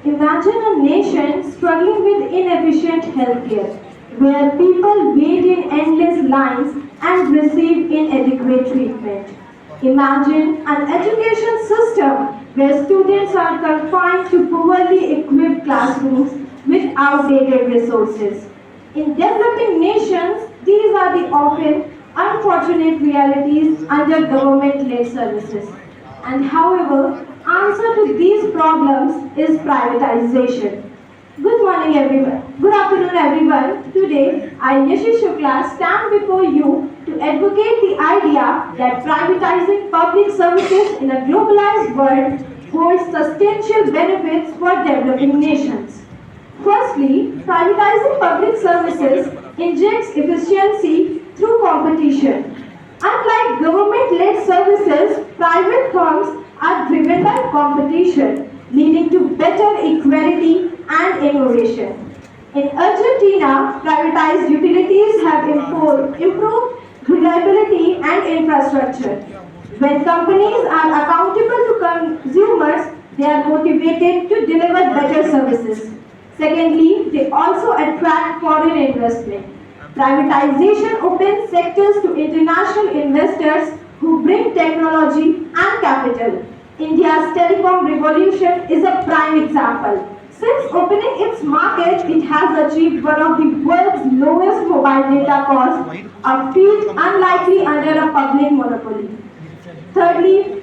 Imagine a nation struggling with inefficient healthcare, where people wait in endless lines and receive inadequate treatment. Imagine an education system where students are confined to poorly equipped classrooms with outdated resources. In developing nations, these are the often unfortunate realities under government-led services. And however, answer to these problems is privatization. Good morning everyone. Good afternoon everyone. Today, I Yashi Shukla stand before you to advocate the idea that privatizing public services in a globalized world holds substantial benefits for developing nations. Firstly, privatizing public services injects efficiency through competition. Unlike government-led services, private firms are driven by competition, leading to better equality and innovation. In Argentina, privatized utilities have improved reliability and infrastructure. When companies are accountable to consumers, they are motivated to deliver better services. Secondly, they also attract foreign investment. Privatization opens sectors to international investors who bring technology and capital. India's telecom revolution is a prime example. Since opening its market, it has achieved one of the world's lowest mobile data costs, a feat unlikely under a public monopoly. Thirdly,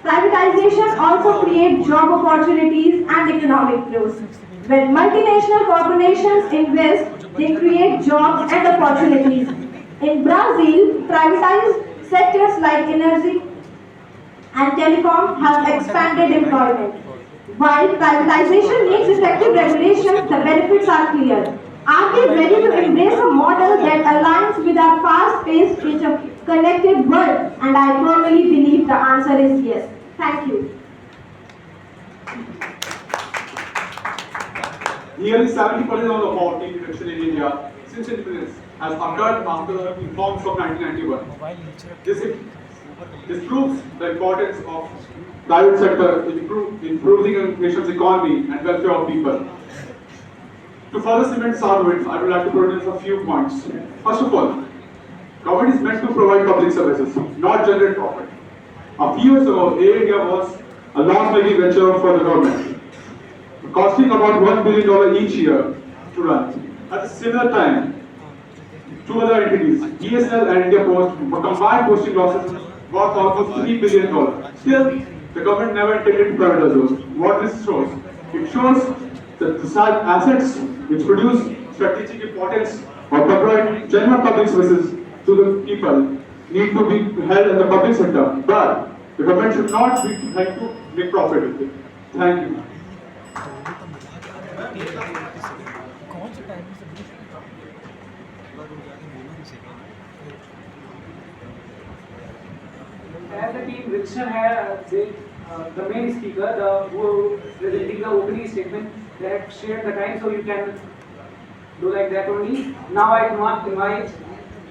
privatization also creates job opportunities and economic growth. When multinational corporations invest, they create jobs and opportunities. In Brazil, privatized sectors like energy and telecom have expanded employment. While privatization needs effective regulations, the benefits are clear. Are we ready to embrace a model that aligns with our fast-paced, interconnected world? And I firmly believe the answer is yes. Thank you. Nearly 70% of the poverty reduction in India since independence has occurred after the reforms of 1991. This proves the importance of private sector in improving a nation's economy and welfare of people. To further cement this argument, I would like to produce a few points. First of all, government is meant to provide public services, not generate profit. A few years ago, Air India was a loss-making venture for the government, costing about $1 billion each year to run. At the similar time, two other entities, BSNL and India Post, were combined posting losses worth almost $3 billion. Still, the government never intended to privatize those. What this shows? It shows that the assets which produce strategic importance or provide genuine public services to the people need to be held in the public sector. But the government should not be trying to make profit with it. Thank you. As the team Wilson had the main speaker, who presenting the opening statement, they have shared the time, so you can do like that only. Now I want to invite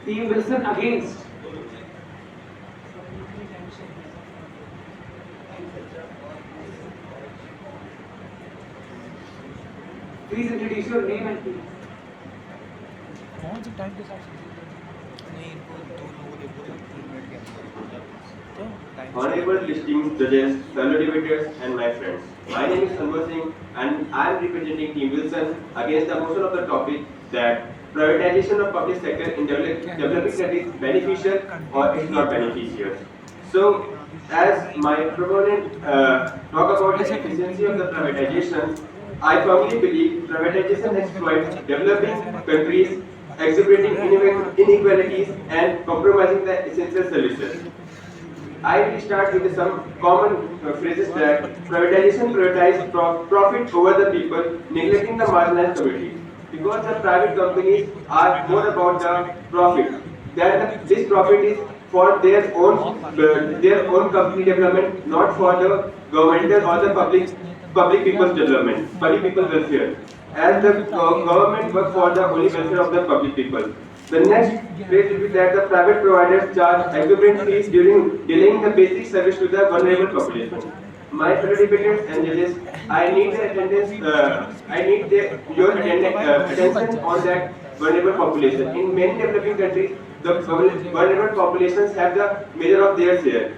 team Wilson against. Please introduce your name and team. Honorable distinguished judges, fellow debaters, and my friends. My name is Anwar Singh, and I am representing Team Wilson against the motion of the topic that privatization of public sector in developing countries is beneficial or is not beneficial. So, as my proponent talk about the efficiency of the privatization, I firmly believe privatization has destroyed developing countries, exacerbating inequalities and compromising the essential services. I will start with some common phrases that privatization prioritizes profit over the people, neglecting the marginalized community. Because the private companies are more about the profit, that this profit is for their own company development, not for the governmental or the public people's development, public people's welfare. As the government works for the only welfare of the public people. The next phrase will be that the private providers charge exorbitant fees during delaying the basic service to the vulnerable population. My fellow debaters and judges, I need the your attention on that vulnerable population. In many developing countries, the vulnerable populations have the measure of their share.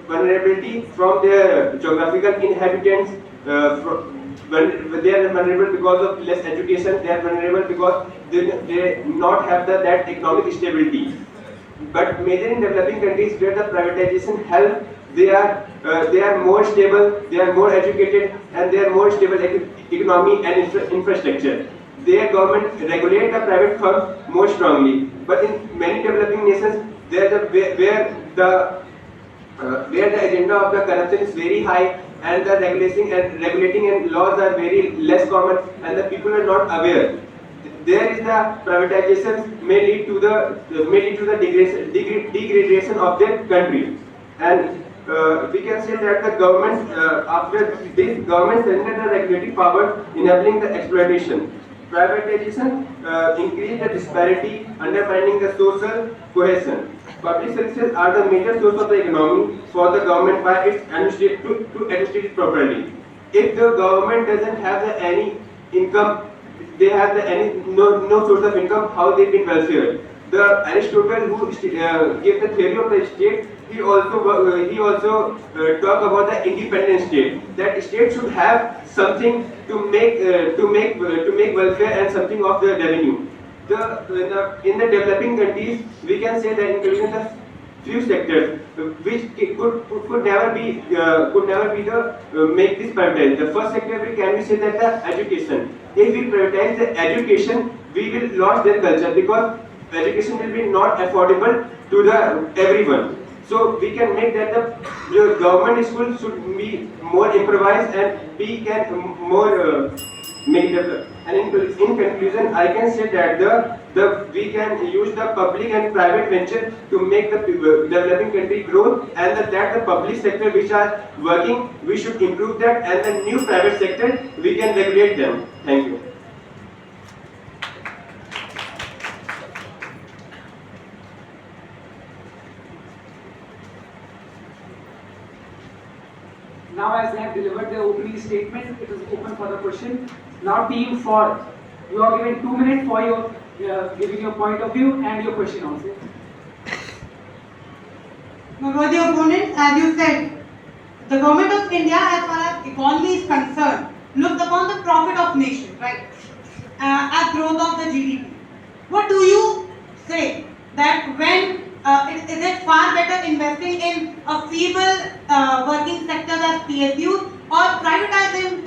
Vulnerability from their geographical inhabitants, they are vulnerable because of less education, they are vulnerable because they not have that economic stability. But major in developing countries where the privatization help, they are more stable, they are more educated, and they are more stable economy and infrastructure. Their government regulate the private firms more strongly. But in many developing nations, where the agenda of the corruption is very high and the regulating and laws are very less common and the people are not aware. There is the privatization may lead to the degradation of their country, and we can say that the government after this government surrendered the regulatory power enabling the exploitation. Privatization increased the disparity, undermining the social cohesion. Public services are the major source of the economy for the government by its to administrate it properly. If the government doesn't have any income, they have no source of income, how they can welfare. The Aristotle who gave the theory of the state, he also talk about the independent state. That state should have something to make welfare and something of the revenue. In the developing countries, we can say that including the few sectors which could never be make this privatized. The first sector we say that the education. If we privatize the education, we will lose their culture because education will be not affordable to the everyone. So we can make that the government school should be more improvised and we can more make develop. And in conclusion, I can say that we can use the public and private venture to make the developing country grow, and that the public sector which are working, we should improve that, and the new private sector we can regulate them. Thank you. Now as they have delivered their opening statement, it is open for the question. Now team 4, you are given 2 minutes for your giving your point of view and your question also. My worthy opponents, as you said, the government of India, as far as economy is concerned, looks upon the profit of nation, right, as growth of the GDP. What do you say that when is it far better investing in a feeble working sector as PSUs or privatizing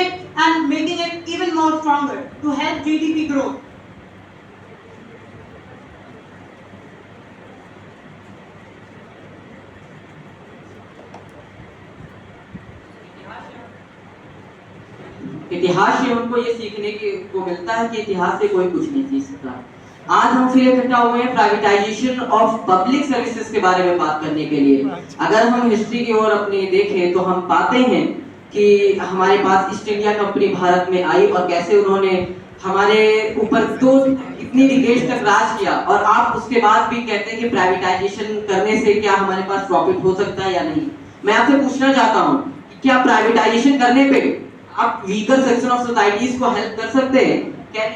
it and making it even more stronger to help GDP growth? इतिहास से उनको ये सीखने को मिलता है कि इतिहास से कोई कुछ नहीं सीख सकता। आज हम फिर इकट्ठा हुए हैं प्राइवेटाइजेशन ऑफ पब्लिक सर्विसेज के बारे में बात करने के लिए। अगर हम हिस्ट्री की ओर अपनी देखें तो हम पाते हैं कि हमारे पास ईस्ट इंडिया कंपनी भारत में आई और कैसे उन्होंने हमारे ऊपर तो इतनी डिकेड्स तक राज किया, और आप उसके बाद भी कहते हैं कि प्राइवेटाइजेशन करने से क्या हमारे पास प्रॉफिट हो सकता है या नहीं। मैं आपसे पूछना चाहता हूँ कि क्या प्राइवेटाइजेशन करने पे आप वीकर सेक्शन ऑफ सोसाइटीज को हेल्प कर सकते हैं? कैन